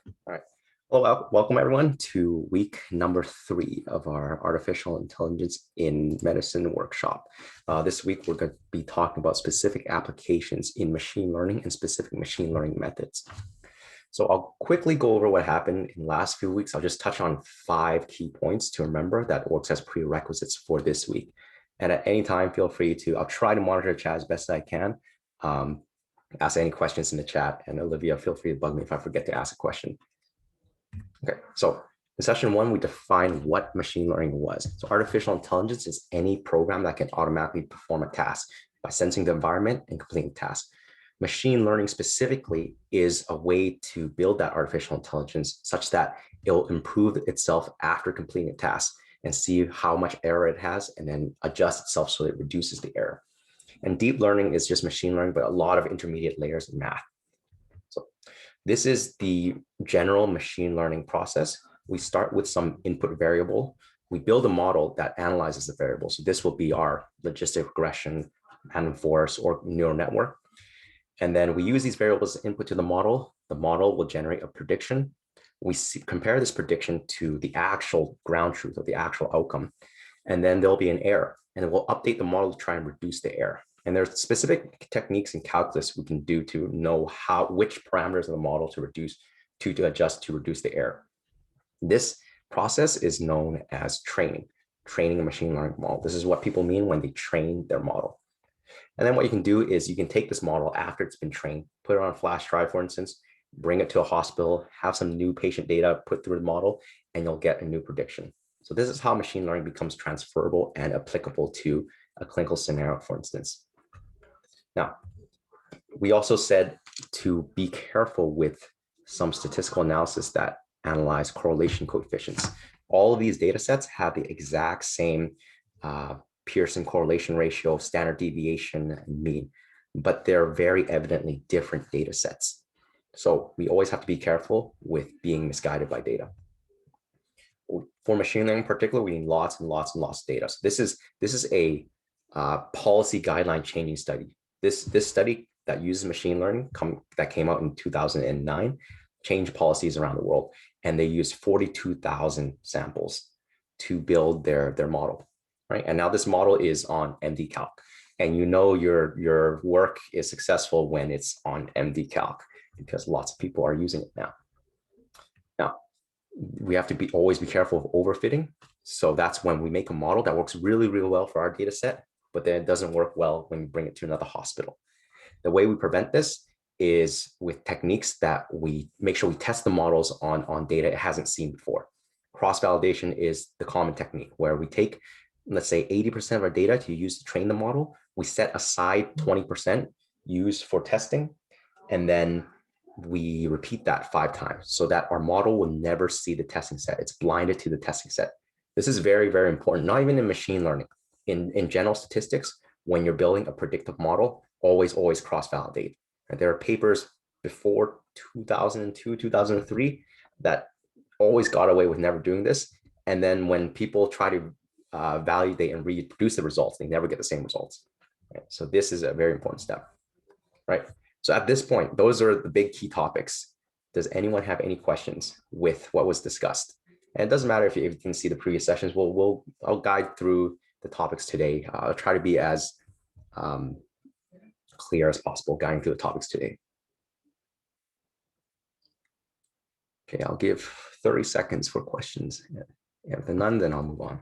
All right. Well, welcome everyone to week number 3 of our Artificial Intelligence in Medicine workshop. This week, we're going to be talking about specific applications in machine learning and specific machine learning methods. So I'll quickly go over what happened in the last few weeks. I'll just touch on 5 key points to remember that works as prerequisites for this week. And at any time, feel free to, I'll try to monitor the chat as best as I can. Ask any questions in the chat. And Olivia, feel free to bug me if I forget to ask a question. Okay, so in session 1, we defined what machine learning was. So artificial intelligence is any program that can automatically perform a task by sensing the environment and completing the task. Machine learning specifically is a way to build that artificial intelligence such that it'll improve itself after completing a task and see how much error it has and then adjust itself so it reduces the error. And deep learning is just machine learning, but a lot of intermediate layers in math. So this is the general machine learning process. We start with some input variable. We build a model that analyzes the variable. So this will be our logistic regression, random forest, or neural network. And then we use these variables as input to the model. The model will generate a prediction. We compare this prediction to the actual ground truth of the actual outcome. And then there'll be an error. And it will update the model to try and reduce the error. And there's specific techniques in calculus we can do to know which parameters of the model to adjust to reduce the error. This process is known as training a machine learning model. This is what people mean when they train their model. And then what you can do is you can take this model after it's been trained, put it on a flash drive, for instance, bring it to a hospital, have some new patient data put through the model, and you'll get a new prediction. So this is how machine learning becomes transferable and applicable to a clinical scenario, for instance. Now, we also said to be careful with some statistical analysis that analyze correlation coefficients. All of these data sets have the exact same Pearson correlation ratio, standard deviation, and mean, but they're very evidently different data sets. So we always have to be careful with being misguided by data. For machine learning in particular, we need lots and lots and lots of data. So this is a policy guideline changing study. This study that uses machine learning that came out in 2009 changed policies around the world, and they used 42,000 samples to build their model, right? And now this model is on MD-Calc, and you know your work is successful when it's on MD-Calc because lots of people are using it now. Now, we have to always be careful of overfitting. So that's when we make a model that works really, really well for our data set, but then it doesn't work well when we bring it to another hospital. The way we prevent this is with techniques that we make sure we test the models on data it hasn't seen before. Cross-validation is the common technique where we take, let's say, 80% of our data to use to train the model. We set aside 20% used for testing, and then we repeat that 5 times so that our model will never see the testing set. It's blinded to the testing set. This is very, very important, not even in machine learning. In general statistics, when you're building a predictive model, always cross-validate. There are papers before 2002, 2003 that always got away with never doing this. And then when people try to validate and reproduce the results, they never get the same results. Right? So this is a very important step, right? So at this point, those are the big key topics. Does anyone have any questions with what was discussed? And it doesn't matter if you can see the previous sessions. I'll guide through the topics today. I'll try to be as clear as possible guiding through the topics today. Okay, I'll give 30 seconds for questions. If none, then I'll move on.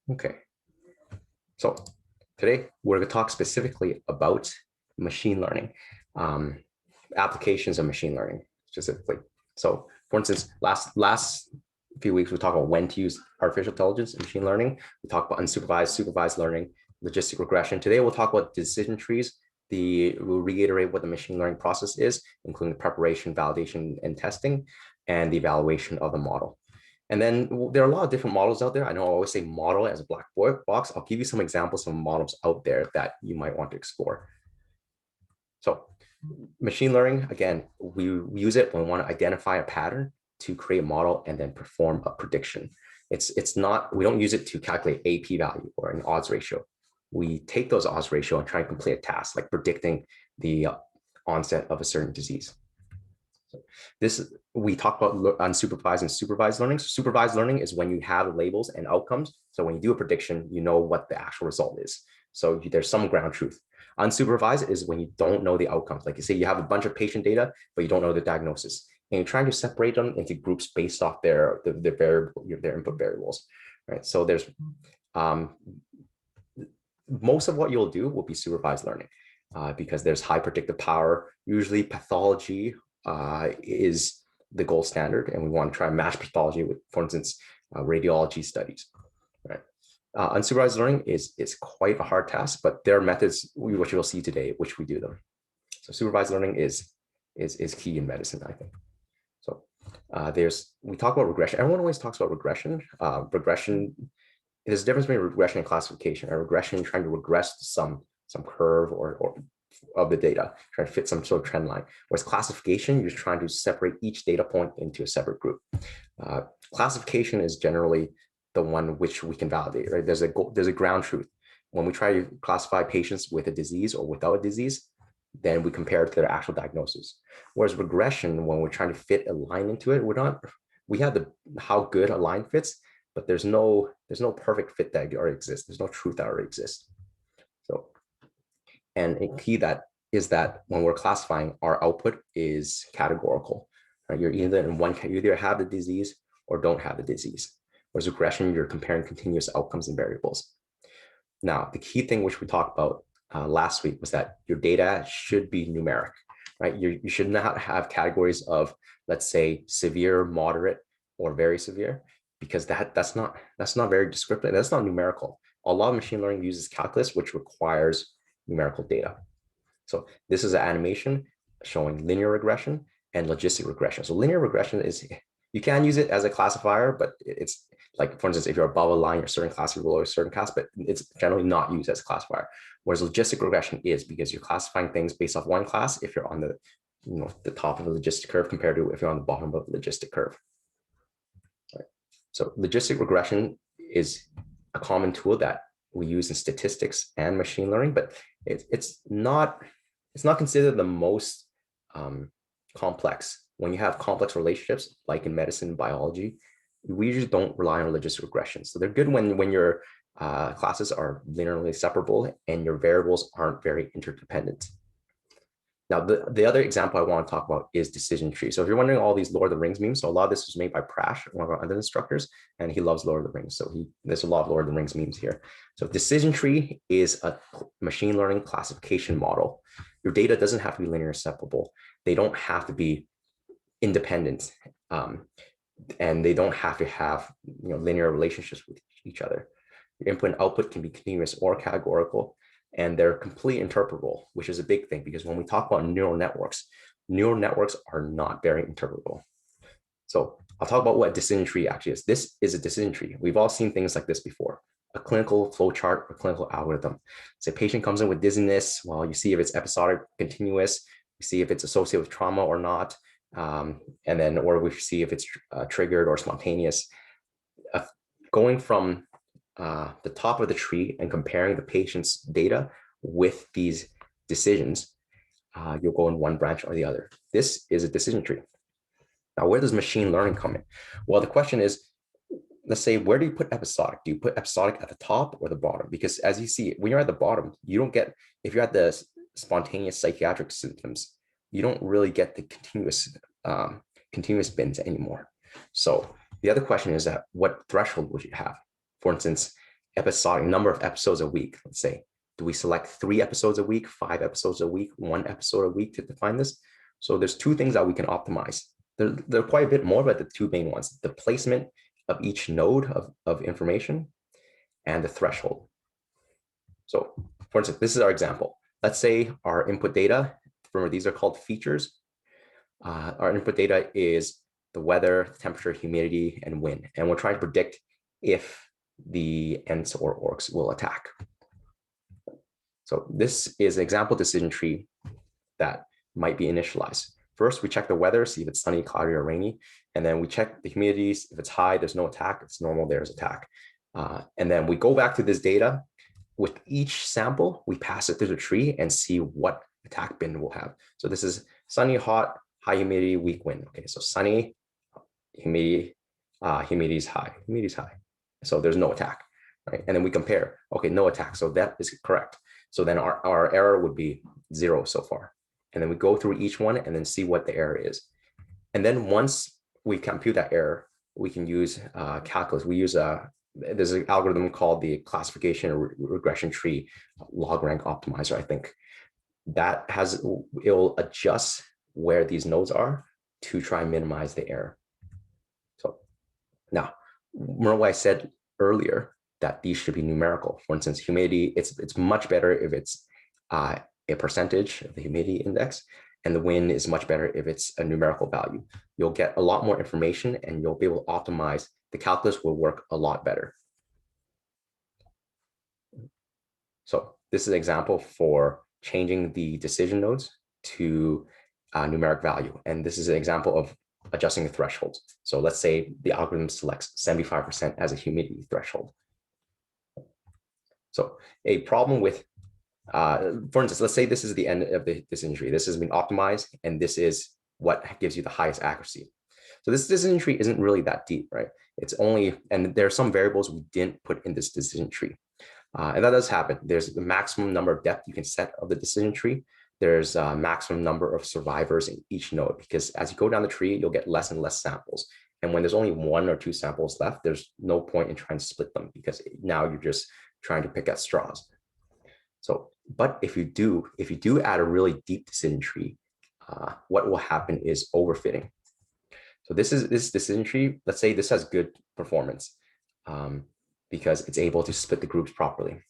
Okay, so today we're going to talk specifically about machine learning, applications of machine learning specifically. So for instance, last few weeks, we talked about when to use artificial intelligence and machine learning. We talked about unsupervised, supervised learning, logistic regression. Today, we'll talk about decision trees. We'll reiterate what the machine learning process is, including the preparation, validation, and testing, and the evaluation of the model. And then there are a lot of different models out there. I know I always say model as a black box. I'll give you some examples of models out there that you might want to explore. So machine learning, again, we use it when we want to identify a pattern to create a model and then perform a prediction. It's not, we don't use it to calculate a p-value or an odds ratio. We take those odds ratio and try and complete a task like predicting the onset of a certain disease. So this, we talk about unsupervised and supervised learning. So supervised learning is when you have labels and outcomes. So when you do a prediction, you know what the actual result is. So there's some ground truth. Unsupervised is when you don't know the outcomes. Like you say, you have a bunch of patient data, but you don't know the diagnosis. And you're trying to separate them into groups based off their input variables, right? So there's most of what you'll do will be supervised learning because there's high predictive power. Usually pathology is the gold standard, and we want to try and match pathology with, for instance, radiology studies, right? Unsupervised learning is quite a hard task, but there are methods which you'll see today, which we do them. So supervised learning is key in medicine, I think. So we talk about regression. Everyone always talks about regression. Regression, there's a difference between regression and classification. A regression, trying to regress to some curve or of the data, trying to fit some sort of trend line. Whereas classification, you're trying to separate each data point into a separate group. Classification is generally the one which we can validate, right? There's a ground truth. When we try to classify patients with a disease or without a disease, then we compare it to their actual diagnosis. Whereas regression, when we're trying to fit a line into it, we have how good a line fits, but there's no perfect fit that already exists. There's no truth that already exists. So, and a key that is that when we're classifying, our output is categorical. Right? You're either in one, you either have the disease or don't have the disease. Whereas regression, you're comparing continuous outcomes and variables. Now, the key thing which we talked about last week was that your data should be numeric, right? You should not have categories of, let's say, severe, moderate, or very severe, because that's not very descriptive. That's not numerical. A lot of machine learning uses calculus, which requires numerical data. So this is an animation showing linear regression and logistic regression. So linear regression is, you can use it as a classifier, but it's like, for instance, if you're above a line, you're a certain class, you're below a certain class, but it's generally not used as a classifier. Whereas logistic regression is, because you're classifying things based off one class if you're on the top of the logistic curve compared to if you're on the bottom of the logistic curve. Right. So logistic regression is a common tool that we use in statistics and machine learning, but it's not considered the most complex. When you have complex relationships, like in medicine and biology, we usually don't rely on logistic regression. So they're good when your classes are linearly separable and your variables aren't very interdependent. Now, the other example I want to talk about is decision tree. So if you're wondering all these Lord of the Rings memes, so a lot of this was made by Prash, one of our other instructors, and he loves Lord of the Rings. So there's a lot of Lord of the Rings memes here. So decision tree is a machine learning classification model. Your data doesn't have to be linear separable. They don't have to be independent, and they don't have to have linear relationships with each other. Your input and output can be continuous or categorical, and they're completely interpretable, which is a big thing, because when we talk about neural networks are not very interpretable. So I'll talk about what a decision tree actually is. This is a decision tree. We've all seen things like this before. A clinical flowchart or clinical algorithm. So a patient comes in with dizziness. Well, you see if it's episodic, continuous. You see if it's associated with trauma or not. And then, or we see if it's triggered or spontaneous. Going from the top of the tree and comparing the patient's data with these decisions, you'll go in one branch or the other. This is a decision tree. Now, where does machine learning come in? Well, the question is, let's say, where do you put episodic? Do you put episodic at the top or the bottom? Because as you see, when you're at the bottom, you don't get, if you're at the spontaneous psychiatric symptoms, you don't really get the continuous bins anymore. So the other question is that what threshold would you have? For instance, episodic, number of episodes a week, let's say. Do we select 3 episodes a week, 5 episodes a week, 1 episode a week to define this? So there's 2 things that we can optimize. There are quite a bit more, but the 2 main ones: the placement of each node of information and the threshold. So for instance, this is our example. Let's say our input data, remember these are called features. Our input data is the weather, temperature, humidity, and wind. And we're trying to predict if the Ents or orcs will attack. So this is an example decision tree that might be initialized. First, we check the weather, see if it's sunny, cloudy, or rainy. And then we check the humidities. If it's high, there's no attack. If it's normal, there's attack. And then we go back to this data. With each sample, we pass it through the tree and see what attack bin we'll have. So this is sunny, hot, high humidity, weak wind. Okay, so sunny, humidity, humidity is high. Humidity is high. So there's no attack, right? And then we compare. Okay, no attack. So that is correct. So then our error would be 0 so far. And then we go through each one and then see what the error is. And then once we compute that error, we can use calculus. We use there's an algorithm called the classification or regression tree log rank optimizer, I think. That it will adjust where these nodes are to try and minimize the error. So now, remember what I said earlier that these should be numerical. For instance, humidity, it's much better if it's a percentage of the humidity index, and the wind is much better if it's a numerical value. You'll get a lot more information and you'll be able to optimize. The calculus will work a lot better. So this is an example for changing the decision nodes to numeric value. And this is an example of adjusting the thresholds. So let's say the algorithm selects 75% as a humidity threshold. So a problem with, for instance, let's say this is the end of this decision tree. This has been optimized, and this is what gives you the highest accuracy. So this decision tree isn't really that deep, right? It's only, and there are some variables we didn't put in this decision tree. And that does happen. There's the maximum number of depth you can set of the decision tree. There's a maximum number of survivors in each node, because as you go down the tree, you'll get less and less samples. And when there's only 1 or 2 samples left, there's no point in trying to split them, because now you're just trying to pick at straws. So, but if you do add a really deep decision tree, what will happen is overfitting. So this decision tree, let's say this has good performance because it's able to split the groups properly.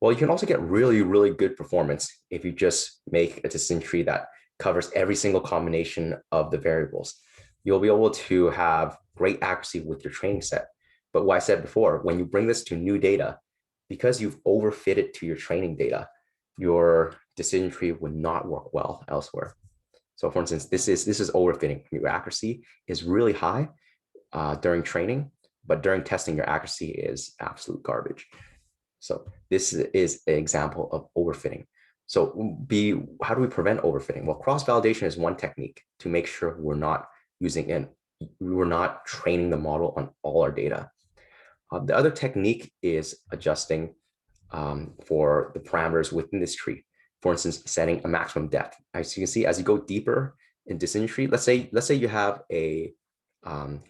Well, you can also get really, really good performance if you just make a decision tree that covers every single combination of the variables. You'll be able to have great accuracy with your training set. But what I said before, when you bring this to new data, because you've overfitted to your training data, your decision tree would not work well elsewhere. So for instance, this is overfitting. Your accuracy is really high during training, but during testing, your accuracy is absolute garbage. So this is an example of overfitting. So how do we prevent overfitting? Well, cross-validation is one technique to make sure we're not training the model on all our data. The other technique is adjusting for the parameters within this tree. For instance, setting a maximum depth. As you can see, as you go deeper in decision tree, let's say you have a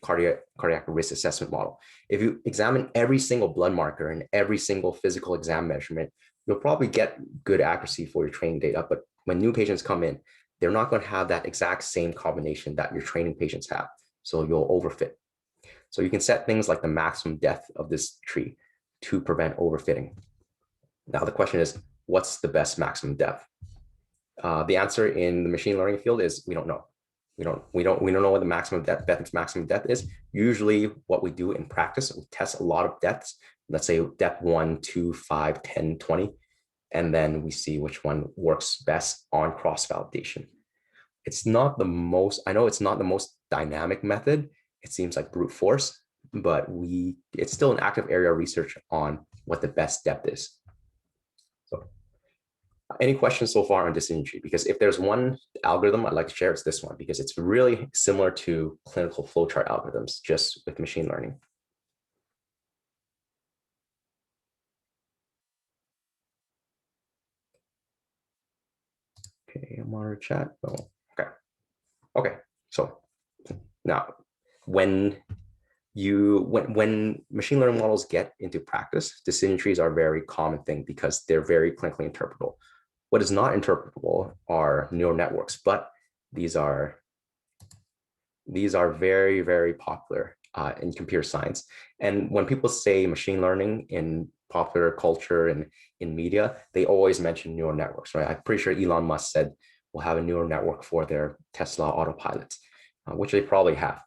cardiac risk assessment model. If you examine every single blood marker and every single physical exam measurement, you'll probably get good accuracy for your training data. But when new patients come in, they're not going to have that exact same combination that your training patients have. So you'll overfit. So you can set things like the maximum depth of this tree to prevent overfitting. Now the question is, what's the best maximum depth? The answer in the machine learning field is we don't know. We don't know what the maximum depth is. Usually what we do in practice, we test a lot of depths. Let's say depth 1, 2, 5, 10, 20. And then we see which one works best on cross-validation. I know it's not the most dynamic method. It seems like brute force, but it's still an active area of research on what the best depth is. So any questions so far on decision tree? Because if there's one algorithm I'd like to share, it's this one, because it's really similar to clinical flowchart algorithms, just with machine learning. Okay, I'm on chat. Oh, okay. So now, when machine learning models get into practice, decision trees are a very common thing because they're very clinically interpretable. What is not interpretable are neural networks, but these are very, very popular in computer science. And when people say machine learning in popular culture and in media, they always mention neural networks, right? I'm pretty sure Elon Musk said we'll have a neural network for their Tesla autopilots, which they probably have.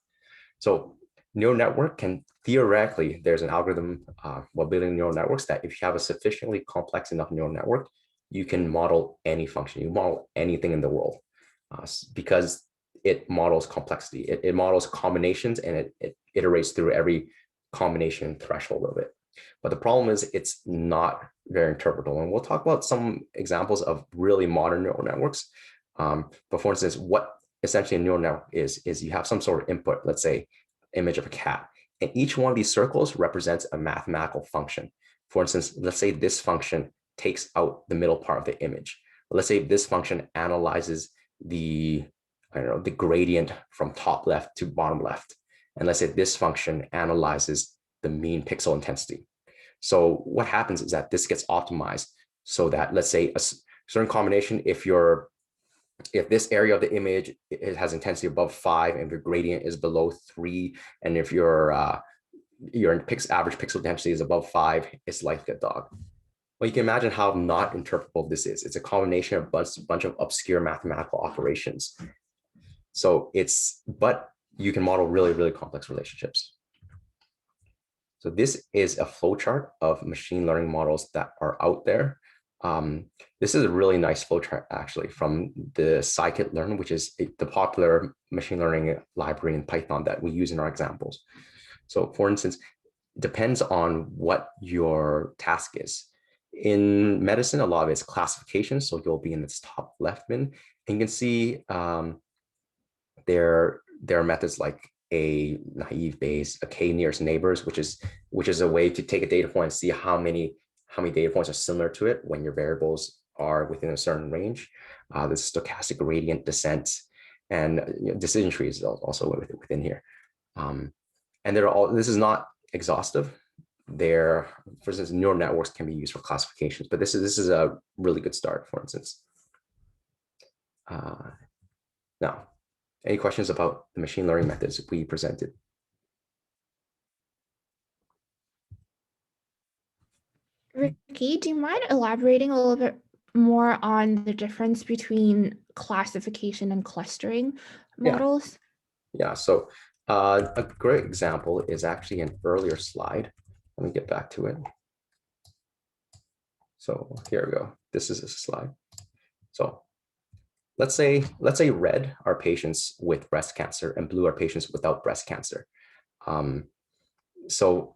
So neural network can theoretically, there's an algorithm while building neural networks that if you have a sufficiently complex enough neural network, you can model any function, you model anything in the world because it models complexity. It models combinations, and it iterates through every combination threshold of it. But the problem is it's not very interpretable. And we'll talk about some examples of really modern neural networks. But for instance, what essentially a neural network is you have some sort of input, let's say image of a cat. And each one of these circles represents a mathematical function. For instance, let's say this function takes out the middle part of the image. Let's say this function analyzes the gradient from top left to bottom left. And let's say this function analyzes the mean pixel intensity. So what happens is that this gets optimized so that, let's say, a certain combination, if this area of the image has intensity above 5 and your gradient is below 3, and if your average pixel density is above 5, it's like a dog. Well, you can imagine how not interpretable this is. It's a combination of a bunch of obscure mathematical operations. So but you can model really, really complex relationships. So this is a flowchart of machine learning models that are out there. This is a really nice flowchart, actually, from the scikit-learn, which is the popular machine learning library in Python that we use in our examples. So for instance, it depends on what your task is. In medicine, a lot of it's classification. So you'll be in this top left bin, and you can see there are methods like a naive Bayes, a k nearest neighbors, which is a way to take a data point and see how many data points are similar to it when your variables are within a certain range. The stochastic gradient descent, and decision trees is also within here. And this is not exhaustive. For instance, neural networks can be used for classifications, but this is a really good start, for instance. Now, any questions about the machine learning methods we presented? Ricky, do you mind elaborating a little bit more on the difference between classification and clustering models? Yeah. So a great example is actually an earlier slide. Let me get back to it. So here we go. This is a slide. So let's say red are patients with breast cancer and blue are patients without breast cancer. So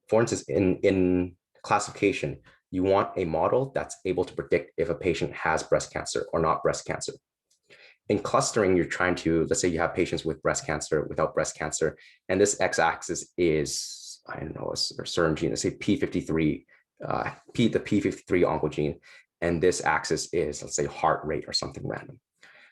for instance, in classification, you want a model that's able to predict if a patient has breast cancer or not breast cancer. In clustering, you're trying to, let's say you have patients with breast cancer, without breast cancer, and this x-axis is, I don't know, a certain gene, let's say P53, the P53 oncogene, and this axis is, let's say, heart rate or something random.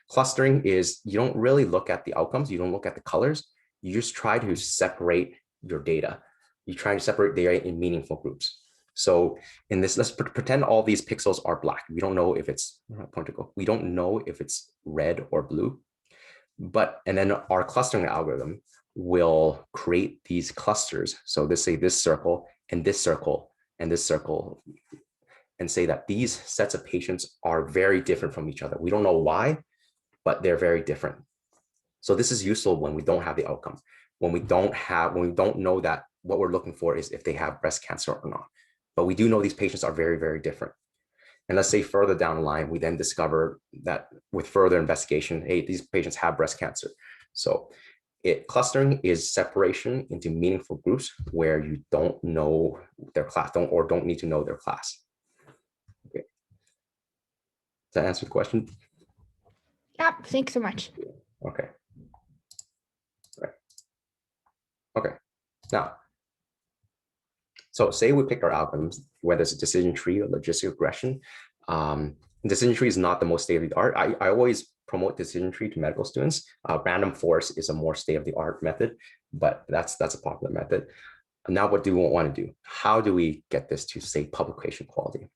Clustering is, you don't really look at the outcomes, you don't look at the colors, you just try to separate your data. You try to separate data in meaningful groups. So in this, let's pretend all these pixels are black. We don't know if it's, we don't know if it's red or blue, and then our clustering algorithm will create these clusters. So let's say this circle and this circle and this circle, and say that these sets of patients are very different from each other. We don't know why, but they're very different. So this is useful when we don't have the outcome, when we don't know that what we're looking for is if they have breast cancer or not. But we do know these patients are very, very different. And let's say further down the line, we then discover that with further investigation, hey, these patients have breast cancer. So clustering is separation into meaningful groups where you don't know their class, don't need to know their class. Okay. Does that answer the question? Yeah, thanks so much. Okay. Right. Okay. Now, so say we pick our algorithms, whether it's a decision tree or logistic regression. Decision tree is not the most state-of-the-art. I always promote decision tree to medical students. Random forest is a more state-of-the-art method, but that's a popular method. Now, what do we want to do? How do we get this to, say, publication quality?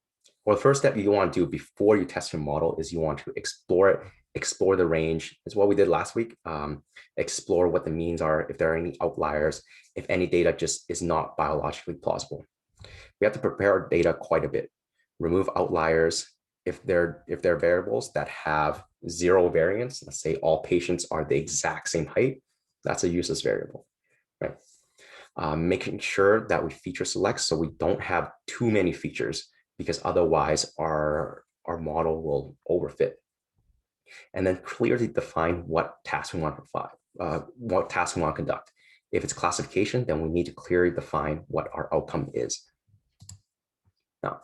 Well, the first step you want to do before you test your model is you want to explore it, explore the range. It's what we did last week. Explore what the means are, if there are any outliers, if any data just is not biologically plausible. We have to prepare our data quite a bit. Remove outliers. If they're variables that have zero variance, let's say all patients are the exact same height, that's a useless variable, right? Making sure that we feature select so we don't have too many features, because otherwise our model will overfit. and then clearly define what task we want to provide, what task we want to conduct. If it's classification, then we need to clearly define what our outcome is. Now,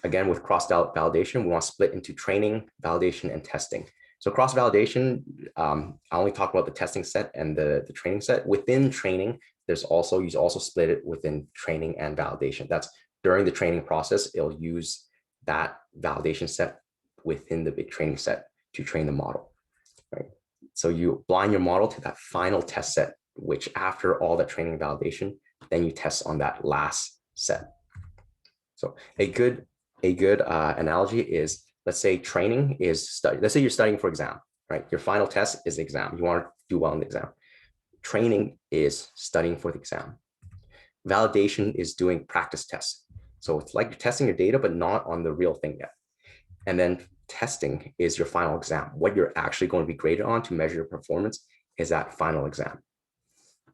again, with cross-validation, we want to split into training, validation, and testing. So cross-validation, I only talk about the testing set and the training set. Within training, you also split it within training and validation. That's during the training process, it'll use that validation set within the big training set to train the model, right? So you blind your model to that final test set, which after all that training and validation, then you test on that last set. So a good analogy is, let's say training is study. Let's say you're studying for exam, right? Your final test is the exam. You want to do well in the exam. Training is studying for the exam. Validation is doing practice tests. So it's like you're testing your data, but not on the real thing yet. And then testing is your final exam. What you're actually going to be graded on to measure your performance is that final exam.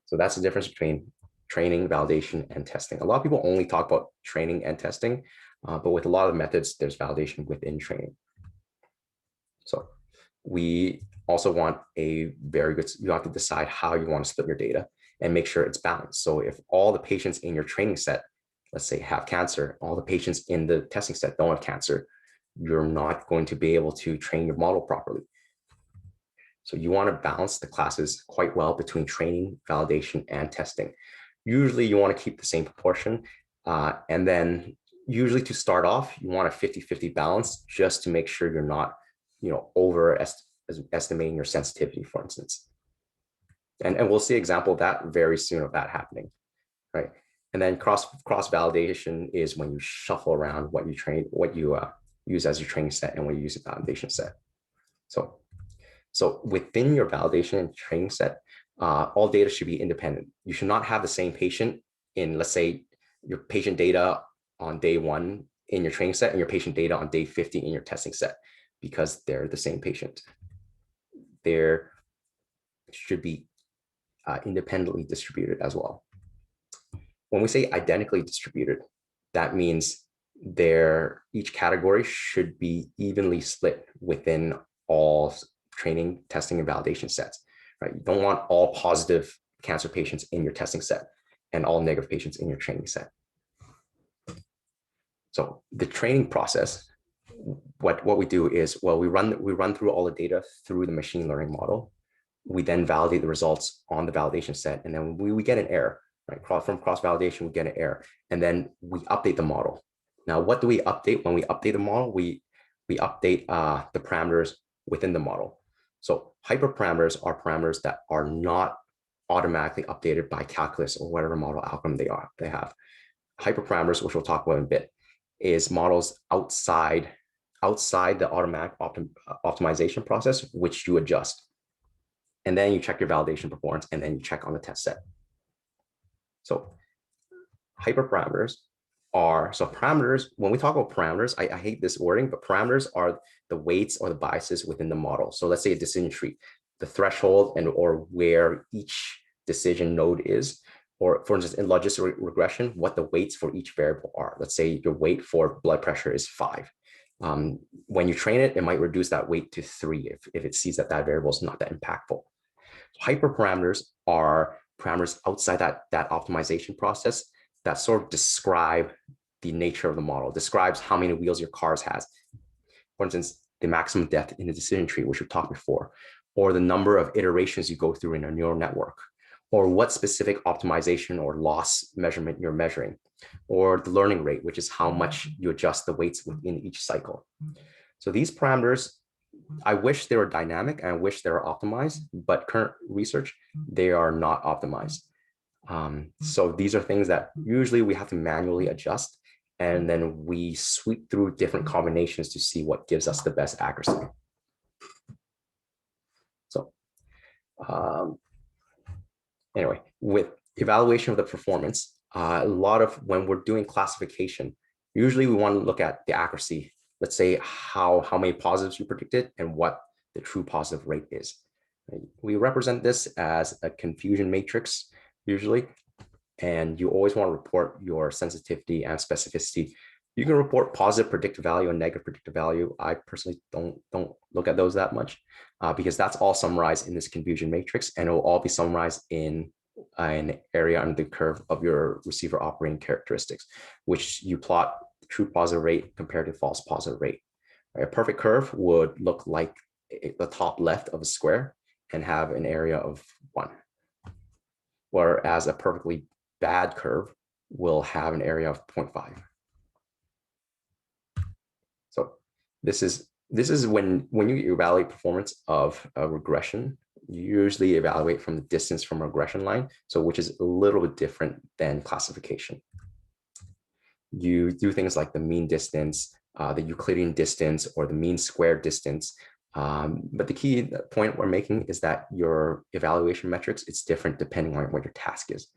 So that's the difference between training, validation, and testing. A lot of people only talk about training and testing, but with a lot of methods, there's validation within training. So we also want you have to decide how you want to split your data and make sure it's balanced. So if all the patients in your training set, let's say, have cancer, all the patients in the testing set don't have cancer, you're not going to be able to train your model properly. So you want to balance the classes quite well between training, validation, and testing. Usually you want to keep the same proportion. And then usually to start off, you want a 50-50 balance just to make sure you're not, overestimating your sensitivity, for instance. And we'll see an example of that very soon of that happening, right? And then cross validation is when you shuffle around what you use as your training set and what you use a validation set. So within your validation and training set, all data should be independent. You should not have the same patient in, let's say, your patient data on day 1 in your training set and your patient data on day 50 in your testing set, because they're the same patient. There should be independently distributed as well. When we say identically distributed, that means each category should be evenly split within all training, testing, and validation sets, right? You don't want all positive cancer patients in your testing set and all negative patients in your training set. So the training process, what we do is, we run through all the data through the machine learning model. We then validate the results on the validation set, and then we get an error, right? From cross-validation, we get an error, and then we update the model. Now, what do we update? When we update the model, we update the parameters within the model. So hyperparameters are parameters that are not automatically updated by calculus or whatever model outcome they have. Hyperparameters, which we'll talk about in a bit, is models outside the automatic optimization process, which you adjust. And then you check your validation performance, and then you check on the test set. So hyperparameters parameters, when we talk about parameters, I hate this wording, but parameters are the weights or the biases within the model. So let's say a decision tree, the threshold or where each decision node is, or for instance, in logistic regression, what the weights for each variable are. Let's say your weight for blood pressure is 5. When you train it, it might reduce that weight to 3 if it sees that variable is not that impactful. Hyperparameters are parameters outside that optimization process that sort of describe the nature of the model, describes how many wheels your car has. For instance, the maximum depth in the decision tree, which we've talked before, or the number of iterations you go through in a neural network, or what specific optimization or loss measurement you're measuring, or the learning rate, which is how much you adjust the weights within each cycle. So these parameters, I wish they were dynamic and I wish they were optimized, but current research, they are not optimized. So these are things that usually we have to manually adjust, and then we sweep through different combinations to see what gives us the best accuracy. So anyway, with evaluation of the performance, when we're doing classification, usually we want to look at the accuracy. Let's say how many positives you predicted and what the true positive rate is. We represent this as a confusion matrix usually, and you always want to report your sensitivity and specificity You can report positive predictive value and negative predictive value. I personally don't look at those that much because that's all summarized in this confusion matrix, and it will all be summarized in an area under the curve of your receiver operating characteristics, which you plot the true positive rate compared to false positive rate. A perfect curve would look like the top left of a square and have an area of 1, whereas a perfectly bad curve will have an area of 0.5. So this is when you evaluate performance of a regression, you usually evaluate from the distance from a regression line, so which is a little bit different than classification. You do things like the mean distance, the Euclidean distance, or the mean square distance. But the key point we're making is that your evaluation metrics, it's different depending on what your task is.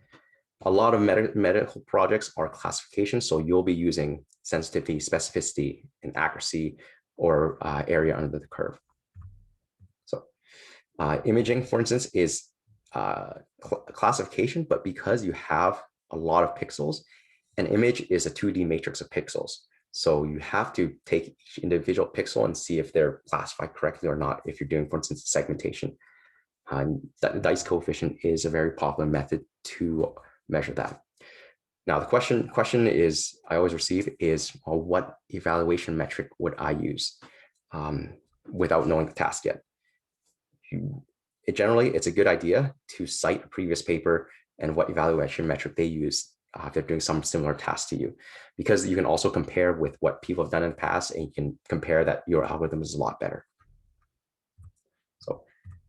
A lot of medical projects are classification, so you'll be using sensitivity, specificity, and accuracy, or area under the curve. So imaging, for instance, is classification, but because you have a lot of pixels, an image is a 2D matrix of pixels. So you have to take each individual pixel and see if they're classified correctly or not. If you're doing, for instance, segmentation, the dice coefficient is a very popular method to measure that. Now, the question is I always receive is, well, what evaluation metric would I use without knowing the task yet? Generally, it's a good idea to cite a previous paper and what evaluation metric they use if they're doing some similar task to you, because you can also compare with what people have done in the past, and you can compare that your algorithm is a lot better. So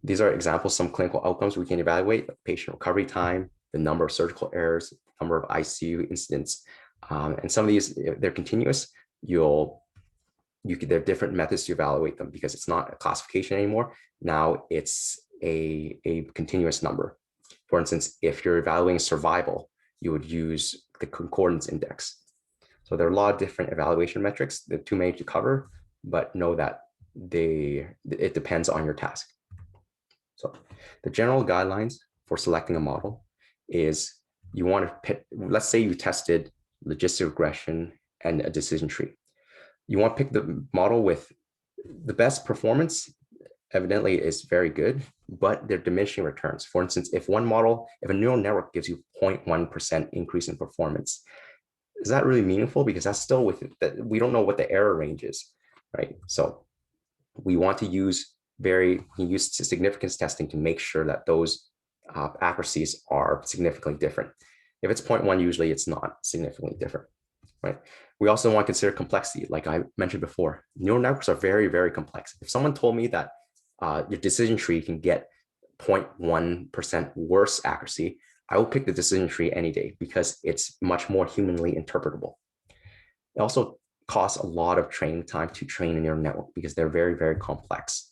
these are examples, some clinical outcomes we can evaluate: patient recovery time, the number of surgical errors, number of ICU incidents, and some of these, they're continuous. There are different methods to evaluate them because it's not a classification anymore. Now it's a continuous number. For instance, if you're evaluating survival, you would use the concordance index. So there are a lot of different evaluation metrics. There are too many to cover, but know that it depends on your task. So the general guidelines for selecting a model is you want to pick, let's say you tested logistic regression and a decision tree. You want to pick the model with the best performance. Evidently is very good, but they're diminishing returns. For instance, if a neural network gives you 0.1% increase in performance, is that really meaningful? Because that's still we don't know what the error range is, right? So we want to use significance testing to make sure that those accuracies are significantly different. If it's 0.1, usually it's not significantly different, right? We also want to consider complexity. Like I mentioned before, neural networks are very, very complex. If someone told me that your decision tree can get 0.1% worse accuracy, I will pick the decision tree any day because it's much more humanly interpretable. It also costs a lot of training time to train a neural network because they're very, very complex.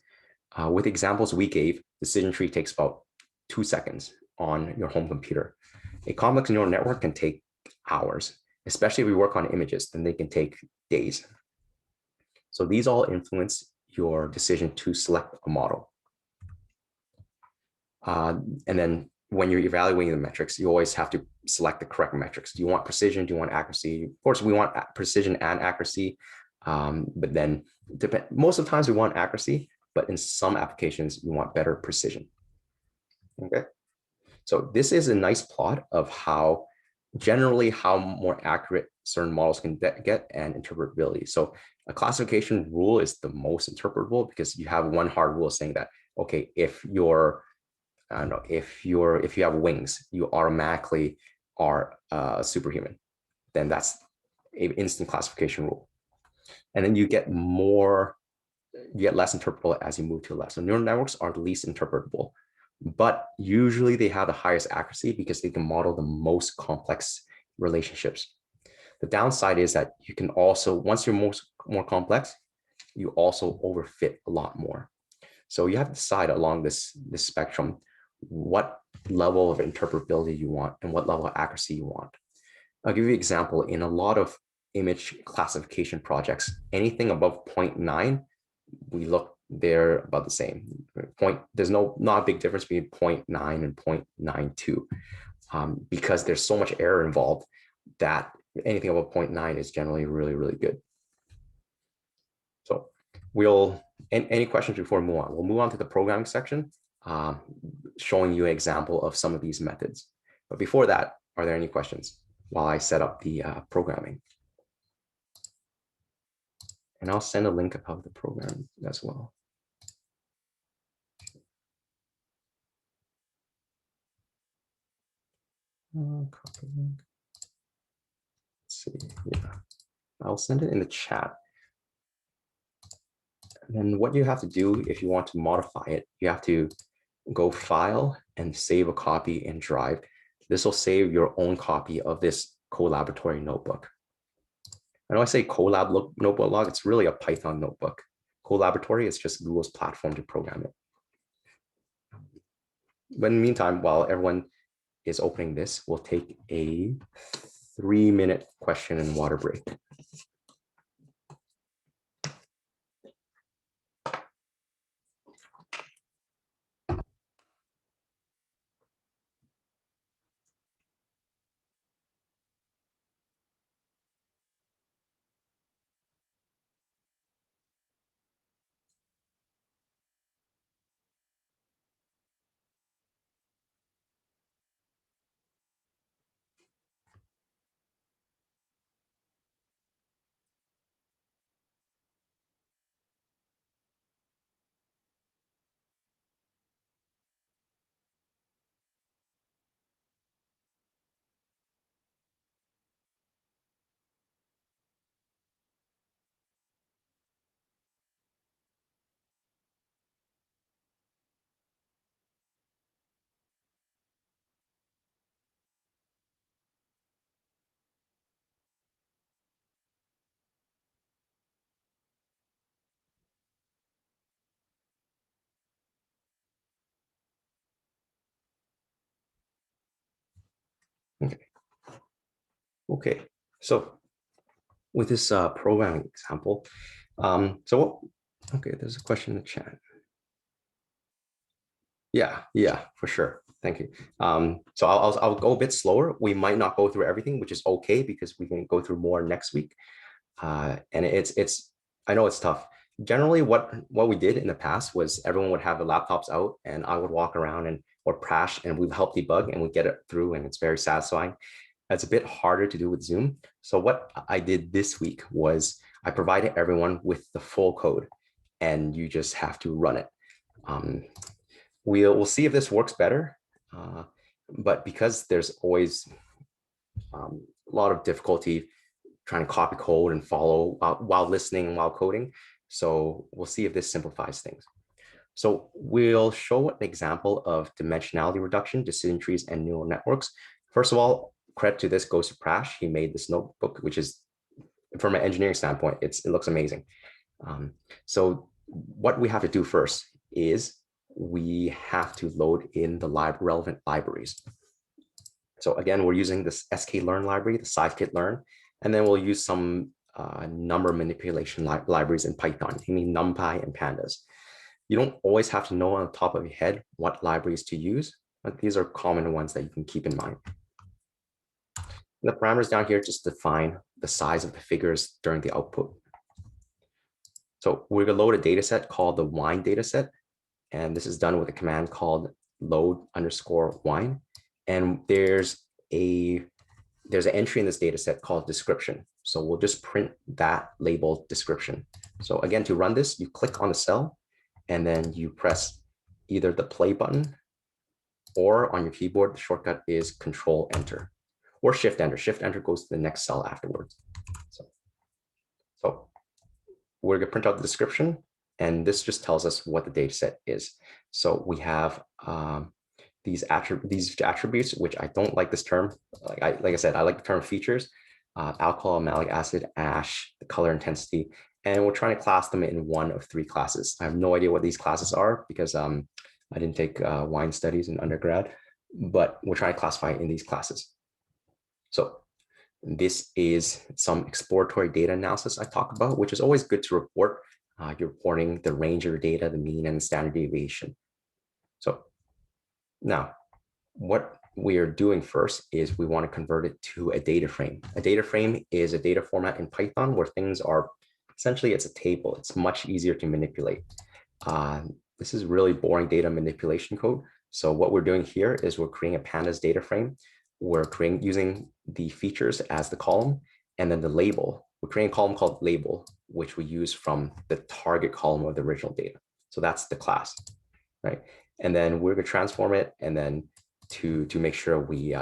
With examples we gave, decision tree takes about 2 seconds on your home computer. A complex neural network can take hours, especially if we work on images, then they can take days. So these all influence your decision to select a model. And then when you're evaluating the metrics, you always have to select the correct metrics. Do you want precision? Do you want accuracy? Of course, we want precision and accuracy, but then most of the times we want accuracy, but in some applications, we want better precision. Okay, so this is a nice plot of how more accurate certain models can get and interpretability. So a classification rule is the most interpretable because you have one hard rule saying that, okay, if you have wings, you automatically are superhuman. Then that's an instant classification rule. And then you get less interpretable as you move to the left. So neural networks are the least interpretable, but usually they have the highest accuracy because they can model the most complex relationships. The downside is that you can also, once you're more complex, you also overfit a lot more. So you have to decide along this spectrum what level of interpretability you want and what level of accuracy you want. I'll give you an example. In a lot of image classification projects, anything above 0.9, they're about the same. There's not a big difference between 0.9 and 0.92 because there's so much error involved that anything above 0.9 is generally really, really good. So any questions before we move on? We'll move on to the programming section, showing you an example of some of these methods. But before that, are there any questions while I set up the programming? And I'll send a link of the program as well. Copy link. Let's see, yeah, I'll send it in the chat. And then what you have to do if you want to modify it, you have to go File and save a copy in Drive. This will save your own copy of this collaboratory notebook. I know I say Colab notebook log, it's really a Python notebook. Collaboratory is just Google's platform to program it. But in the meantime, while everyone is opening this, we'll take a 3-minute question and water break. Okay, so with this programming example, okay, there's a question in the chat. Yeah, for sure. Thank you. So I'll go a bit slower. We might not go through everything, which is okay because we can go through more next week. And I know it's tough. Generally, what we did in the past was everyone would have the laptops out, and I would walk around or crash, and we'd help debug, and we'd get it through, and it's very satisfying. That's a bit harder to do with Zoom. So what I did this week was I provided everyone with the full code, and you just have to run it. We'll see if this works better, but because there's always a lot of difficulty trying to copy code and follow while listening and while coding. So we'll see if this simplifies things. So we'll show an example of dimensionality reduction, decision trees, and neural networks. First of all, credit to this goes to Prash. He made this notebook, which is, from an engineering standpoint, it looks amazing. So what we have to do first is we have to load in the relevant libraries. So again, we're using this sklearn library, the scikit-learn, and then we'll use some number manipulation libraries in Python, meaning NumPy and pandas. You don't always have to know on the top of your head what libraries to use, but these are common ones that you can keep in mind. The parameters down here just define the size of the figures during the output. So we're going to load a data set called the wine data set. And this is done with a command called load_wine. And there's an entry in this data set called description. So we'll just print that labeled description. So again, to run this, you click on the cell and then you press either the play button or on your keyboard, the shortcut is Control Enter or Shift Enter. Shift Enter goes to the next cell afterwards. So we're going to print out the description. And this just tells us what the data set is. So we have these attributes, which I don't like this term. Like I said, I like the term features, alcohol, malic acid, ash, the color intensity, and we're trying to class them in one of 3 classes. I have no idea what these classes are because I didn't take wine studies in undergrad, but we're trying to classify it in these classes. So this is some exploratory data analysis I talk about, which is always good to report. You're reporting the range of your data, the mean and the standard deviation. So now, what we are doing first is we want to convert it to a data frame. A data frame is a data format in Python where things are essentially, it's a table. It's much easier to manipulate. This is really boring data manipulation code. So what we're doing here is we're creating a pandas data frame. We're using the features as the column, and then the label. We're creating a column called label, which we use from the target column of the original data. So that's the class, right? And then we're going to transform it, and then to make sure we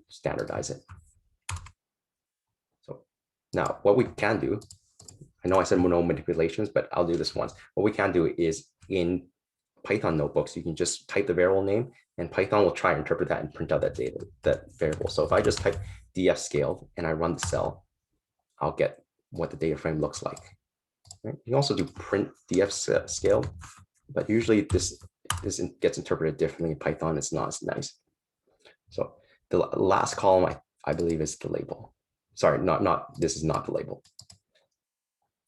standardize it. So now what we can do, I know I said no manipulations, but I'll do this once. What we can do is in Python notebooks, you can just type the variable name, and Python will try and interpret that and print out that data, that variable. So if I just type df scaled and I run the cell, I'll get what the data frame looks like. Right? You can also do print df scaled, but usually this gets interpreted differently in Python. It's not as nice. So the last column, I believe, is the label. Sorry, this is not the label.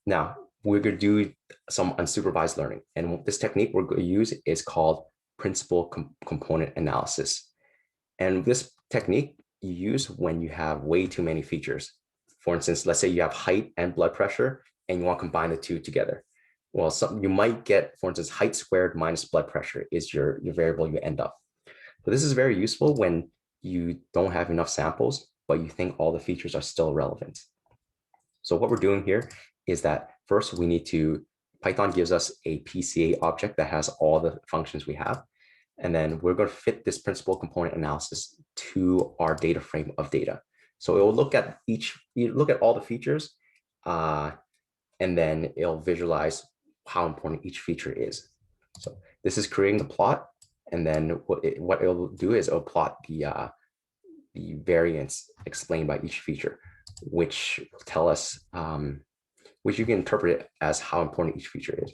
Now, we're going to do some unsupervised learning. And this technique we're going to use is called principal component analysis. And this technique you use when you have way too many features. For instance, let's say you have height and blood pressure, and you want to combine the two together. Well, you might get, for instance, height squared minus blood pressure is your variable you end up. So this is very useful when you don't have enough samples, but you think all the features are still relevant. So what we're doing here is that first we need to, Python gives us a PCA object that has all the functions we have. And then we're going to fit this principal component analysis to our data frame of data. So it will look at all the features, and then it'll visualize how important each feature is. So this is creating the plot. And then what it'll do is it'll plot the variance explained by each feature, which will tell us, which you can interpret as how important each feature is.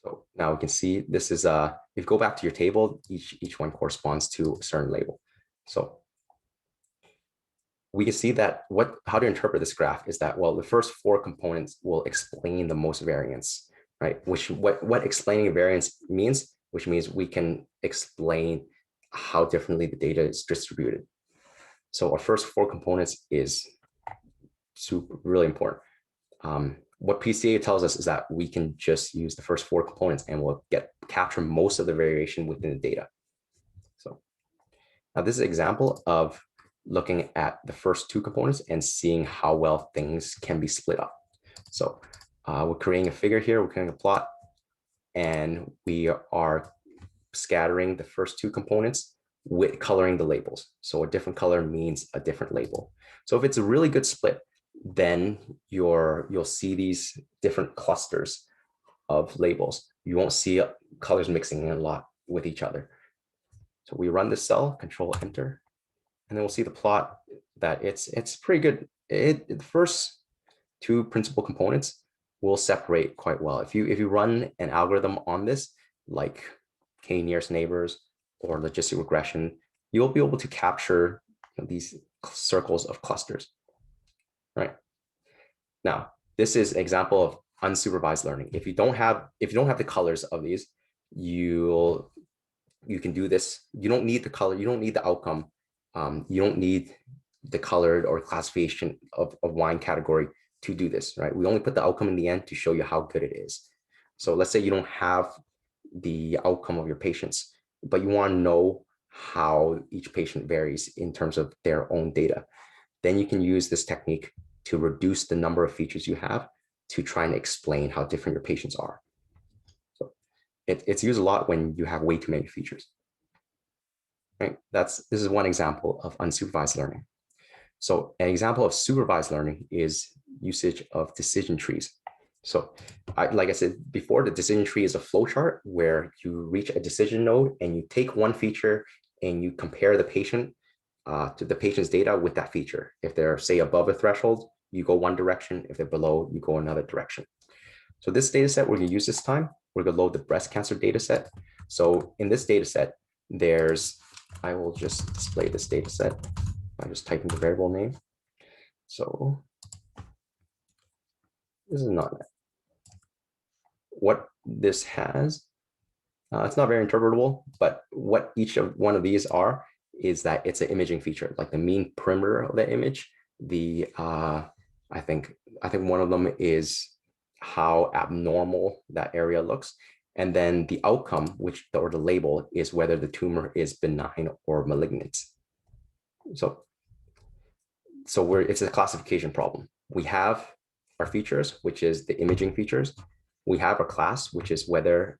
So now we can see this is, if you go back to your table, each one corresponds to a certain label. So we can see that how to interpret this graph is that, well, the first 4 components will explain the most variance, right? What explaining variance means, which means we can explain how differently the data is distributed. So our first 4 components is really important. What PCA tells us is that we can just use the first 4 components and we'll capture most of the variation within the data. So now this is an example of looking at the first 2 components and seeing how well things can be split up. So we're creating a figure here, we're creating a plot, and we are scattering the first 2 components with coloring the labels. So a different color means a different label. So if it's a really good split, then you'll see these different clusters of labels. You won't see colors mixing in a lot with each other. So we run this cell, Control Enter, and then we'll see the plot that it's pretty good. The first 2 principal components will separate quite well. If you run an algorithm on this, like k nearest neighbors or logistic regression, you'll be able to capture these circles of clusters. Right. Now, this is an example of unsupervised learning. If you don't have the colors of these, you can do this. You don't need the color. You don't need the outcome. You don't need the colored or classification of wine category to do this, right? We only put the outcome in the end to show you how good it is. So let's say you don't have the outcome of your patients, but you want to know how each patient varies in terms of their own data. Then you can use this technique to reduce the number of features you have to try and explain how different your patients are. So it's used a lot when you have way too many features. Right? This is one example of unsupervised learning. So an example of supervised learning is usage of decision trees. So like I said before, the decision tree is a flowchart where you reach a decision node and you take one feature and you compare the patient to the patient's data with that feature. If they're, say, above a threshold, you go one direction. If they're below, you go another direction. So this data set we're going to use this time, we're going to load the breast cancer data set. So in this data set, I will just display this data set by just typing the variable name. So this is not what this has It's not very interpretable, but what each of one of these are is that it's an imaging feature, like the mean perimeter of the image. I think one of them is how abnormal that area looks. And then the outcome, or the label, is whether the tumor is benign or malignant. So it's a classification problem. We have our features, which is the imaging features. We have a class, which is whether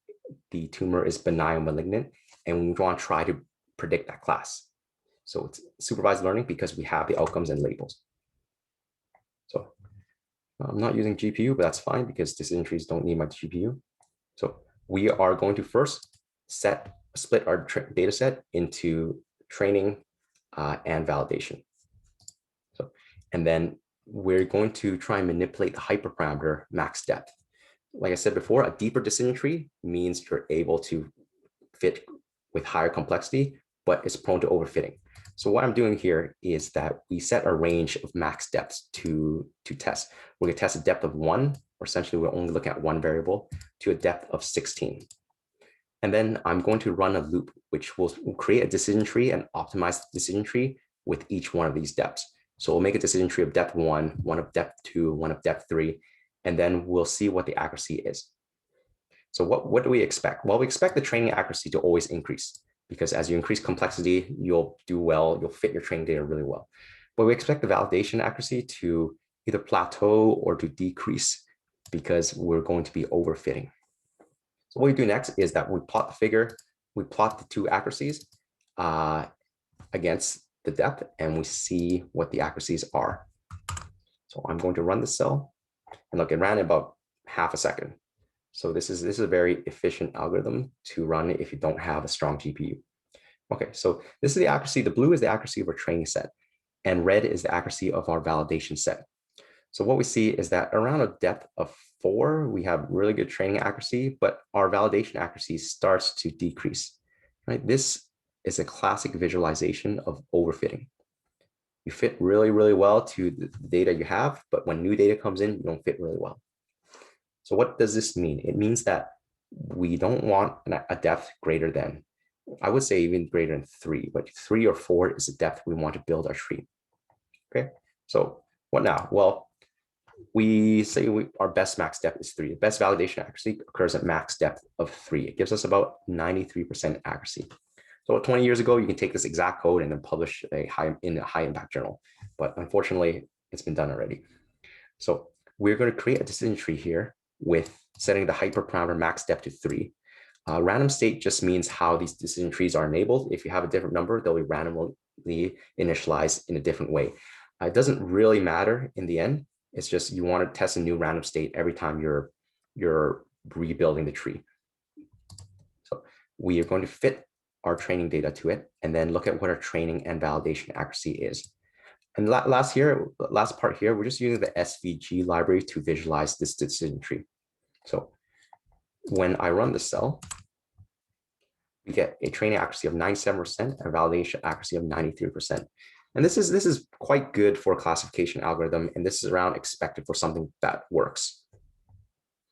the tumor is benign or malignant, and we want to try to predict that class. So it's supervised learning because we have the outcomes and labels. So I'm not using GPU, but that's fine because decision trees don't need my GPU. So we are going to first split our data set into training and validation. And then we're going to try and manipulate the hyperparameter max depth. Like I said before, a deeper decision tree means you're able to fit with higher complexity, but it's prone to overfitting. So what I'm doing here is that we set a range of max depths to test. We're going to test a depth of 1, or essentially we're only looking at one variable, to a depth of 16. And then I'm going to run a loop, which will create a decision tree and optimize the decision tree with each one of these depths. So we'll make a decision tree of depth 1, one of depth 2, one of depth 3, and then we'll see what the accuracy is. So what do we expect? Well, we expect the training accuracy to always increase because as you increase complexity, you'll do well, you'll fit your training data really well. But we expect the validation accuracy to either plateau or to decrease because we're going to be overfitting. So what we do next is that we plot the figure, we plot the two accuracies against the depth, and we see what the accuracies are. So I'm going to run the cell, and look, it ran in about half a second. So this is a very efficient algorithm to run if you don't have a strong GPU. Okay, so this is the accuracy. The blue is the accuracy of our training set, and red is the accuracy of our validation set. So what we see is that around a depth of 4, we have really good training accuracy, but our validation accuracy starts to decrease. Right? This is a classic visualization of overfitting. You fit really, really well to the data you have, but when new data comes in, you don't fit really well. So what does this mean? It means that we don't want a depth greater than, I would say even greater than 3, but 3 or 4 is the depth we want to build our tree. Okay, so what now? Well, we say our best max depth is 3. The best validation accuracy occurs at max depth of 3. It gives us about 93% accuracy. So 20 years ago, you can take this exact code and then publish in a high impact journal. But unfortunately, it's been done already. So we're going to create a decision tree here with setting the hyperparameter max depth to 3. Random state just means how these decision trees are enabled. If you have a different number, they'll be randomly initialized in a different way. It doesn't really matter in the end. It's just you want to test a new random state every time you're rebuilding the tree. So we are going to fit our training data to it and then look at what our training and validation accuracy is. And last part here, we're just using the SVG library to visualize this decision tree. So when I run the cell, we get a training accuracy of 97% and a validation accuracy of 93%. And this is quite good for a classification algorithm, and this is around expected for something that works.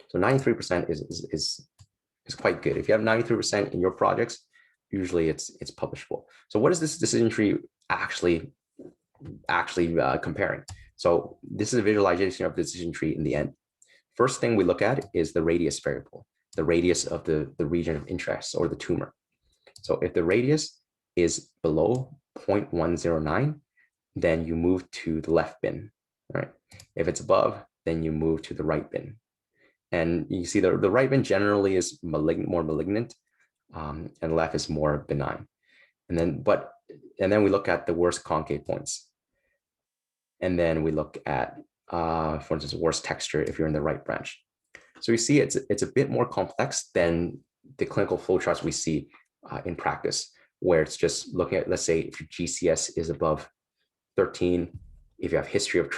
So 93% is quite good. If you have 93% in your projects, usually it's publishable. So what is this decision tree actually comparing? So this is a visualization of the decision tree in the end. First thing we look at is the radius variable, the radius of the region of interest or the tumor. So if the radius is below 0.109, then you move to the left bin, right? If it's above, then you move to the right bin. And you see the right bin generally is more malignant, and left is more benign. And then we look at the worst concave points. And then we look at, for instance, worst texture if you're in the right branch. So you see it's a bit more complex than the clinical flowcharts we see in practice, where it's just looking at, let's say, if your GCS is above 13, if you have history of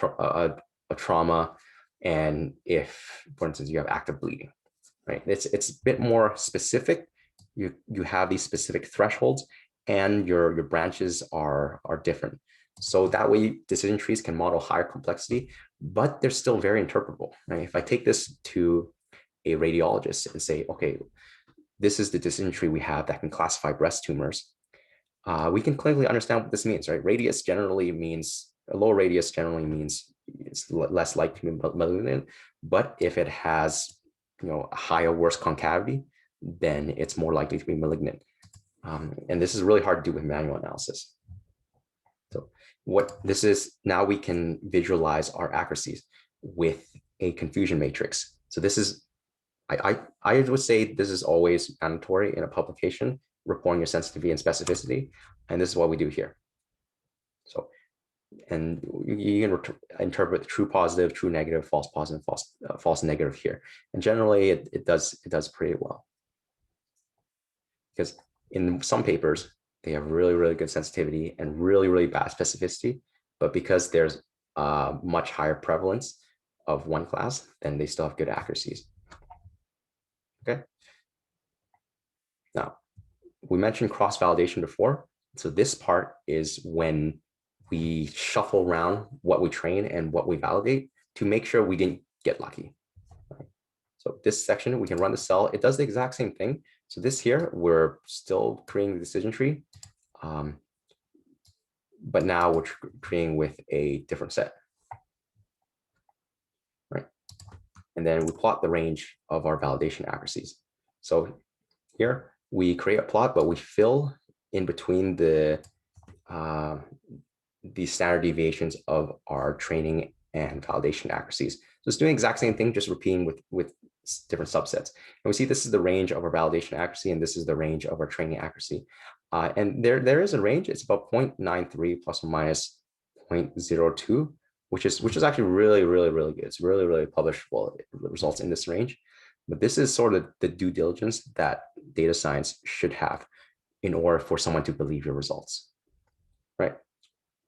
trauma, and if, for instance, you have active bleeding, right? It's a bit more specific. You have these specific thresholds, and your branches are different. So that way, decision trees can model higher complexity, but they're still very interpretable. Right? If I take this to a radiologist and say, okay, this is the decision tree we have that can classify breast tumors. We can clearly understand what this means, right? Radius generally means, a low radius generally means it's less likely to be malignant, but if it has, a higher, worse concavity, then it's more likely to be malignant. And this is really hard to do with manual analysis. So what this is, now we can visualize our accuracies with a confusion matrix. So this is, I would say this is always mandatory in a publication, reporting your sensitivity and specificity. And this is what we do here. So, and you can interpret true positive, true negative, false positive, false negative here. And generally it does pretty well. Because in some papers, they have really, really good sensitivity and really, really bad specificity. But because there's much higher prevalence of one class, then they still have good accuracies. Okay. Now, we mentioned cross-validation before. So this part is when we shuffle around what we train and what we validate to make sure we didn't get lucky. So this section, we can run the cell. It does the exact same thing. So this here, we're still creating the decision tree, but now we're creating with a different set, right? And then we plot the range of our validation accuracies. So here we create a plot, but we fill in between the standard deviations of our training and validation accuracies. So it's doing the exact same thing, just repeating with different subsets. And we see this is the range of our validation accuracy, and this is the range of our training accuracy. And there is a range. It's about 0.93 plus or minus 0.02, which is actually really, really, really good. It's really, really publishable. It results in this range. But this is sort of the due diligence that data science should have in order for someone to believe your results, right?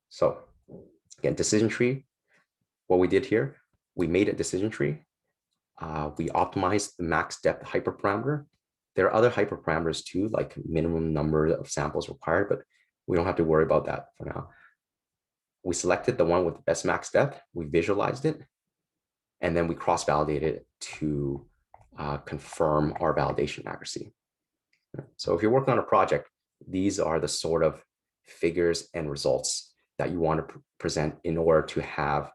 So again, decision tree, what we did here, we made a decision tree. We optimized the max depth hyperparameter. There are other hyperparameters too, like minimum number of samples required, but we don't have to worry about that for now. We selected the one with the best max depth, we visualized it, and then we cross-validated it to confirm our validation accuracy. So if you're working on a project, these are the sort of figures and results that you want to present in order to have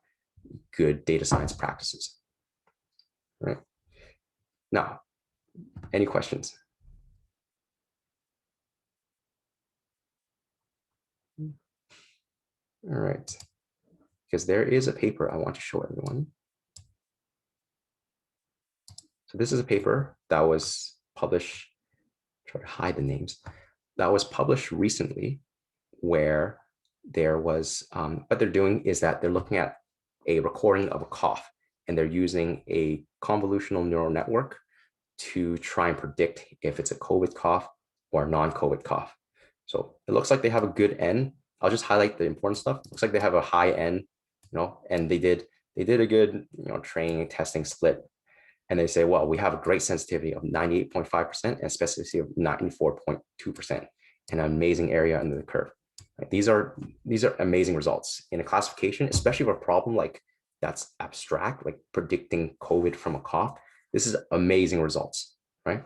good data science practices. Right. Now, any questions? All right. Because there is a paper I want to show everyone. So this is a paper that was published, try to hide the names, that was published recently, where there was, what they're doing is that they're looking at a recording of a cough, and they're using a convolutional neural network to try and predict if it's a COVID cough or a non-COVID cough. So it looks like they have a good N. I'll just highlight the important stuff. It looks like they have a high N, and they did a good, training and testing split. And they say, well, we have a great sensitivity of 98.5% and specificity of 94.2%, and an amazing area under the curve. Like, these are amazing results in a classification, especially for a problem like that's abstract, like predicting COVID from a cough. This is amazing results, right?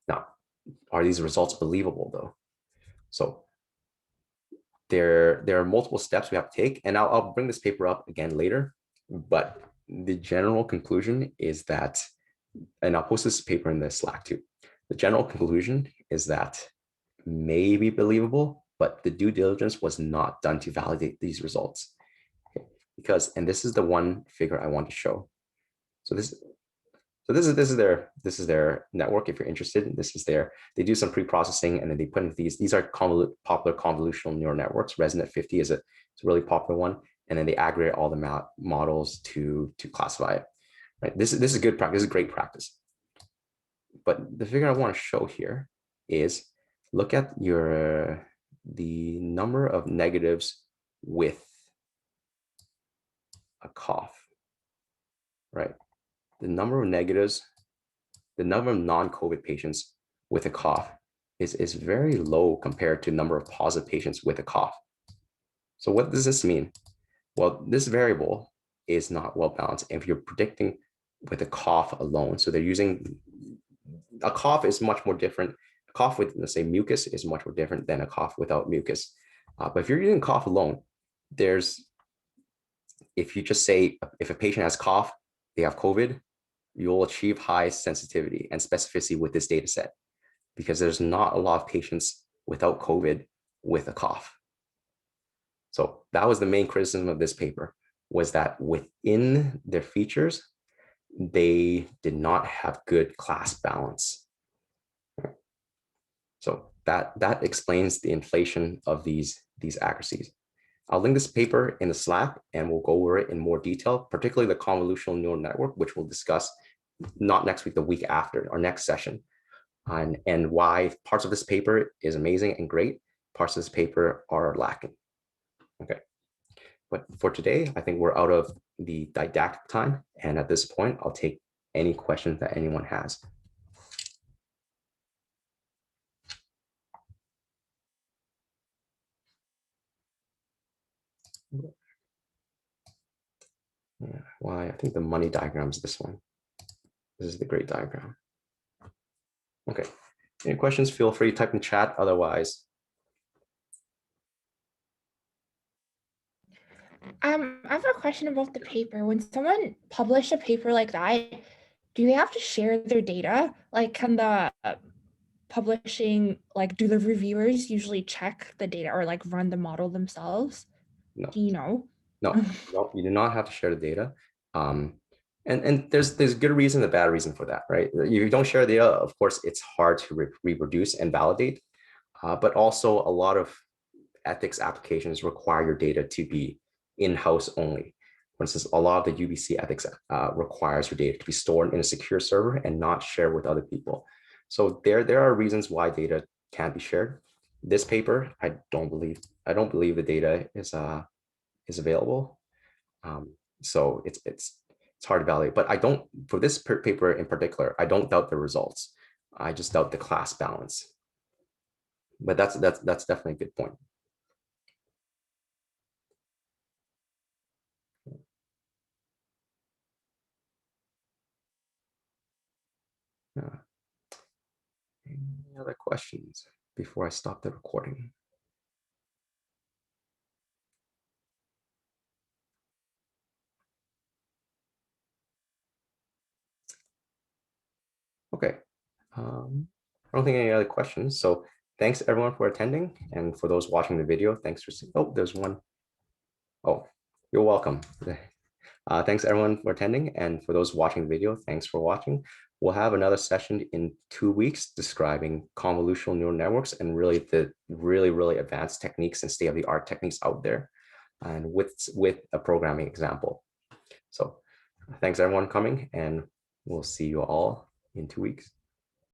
Now, are these results believable though? So there are multiple steps we have to take, and I'll bring this paper up again later, but the general conclusion is that, and I'll post this paper in the Slack too. The general conclusion is that may be believable, but the due diligence was not done to validate these results. Okay. Because, and this is the one figure I want to show. So this is their network. If you're interested, they do some pre-processing, and then they put in these are popular convolutional neural networks. ResNet 50 is a really popular one. And then they aggregate all the models to classify it. Right? This is good practice. This is great practice. But the figure I want to show here is look at the number of negatives with a cough. Right? The number of negatives, the number of non-COVID patients with a cough is very low compared to the number of positive patients with a cough. So what does this mean? Well, this variable is not well balanced if you're predicting with a cough alone. So they're using a cough is much more different. A cough with, let's say, mucus is much more different than a cough without mucus. But if you're using cough alone, if you just say, if a patient has cough, they have COVID, you'll achieve high sensitivity and specificity with this data set because there's not a lot of patients without COVID with a cough. So that was the main criticism of this paper, was that within their features, they did not have good class balance. So that explains the inflation of these accuracies. I'll link this paper in the Slack and we'll go over it in more detail, particularly the convolutional neural network, which we'll discuss not next week, the week after, our next session, and why parts of this paper is amazing and great, parts of this paper are lacking. Okay, but for today, I think we're out of the didactic time. And at this point, I'll take any questions that anyone has. Yeah, why? I think the money diagram is this one. This is the great diagram. Okay, any questions, feel free to type in chat. Otherwise, I have a question about the paper. When someone publishes a paper like that, do they have to share their data? Like, can the publishing, like, do the reviewers usually check the data or like run the model themselves? no. Do you know? No, you do not have to share the data. And there's good reason and bad reason for that, right? If you don't share the data, of course, it's hard to reproduce and validate. But also a lot of ethics applications require your data to be in-house only. For instance, a lot of the UBC ethics requires your data to be stored in a secure server and not shared with other people. So there are reasons why data can't be shared. This paper, I don't believe the data is available. So it's hard to validate, but I don't, for this paper in particular, I don't doubt the results. I just doubt the class balance. But that's definitely a good point. Any other questions before I stop the recording? Okay. I don't think any other questions. So thanks everyone for attending. And for those watching the video, thanks for seeing. Oh, there's one. Oh, you're welcome. Thanks everyone for attending. And for those watching the video, thanks for watching. We'll have another session in 2 weeks describing convolutional neural networks and really the really advanced techniques and state-of-the-art techniques out there, and with a programming example. So thanks everyone coming, and we'll see you all in 2 weeks.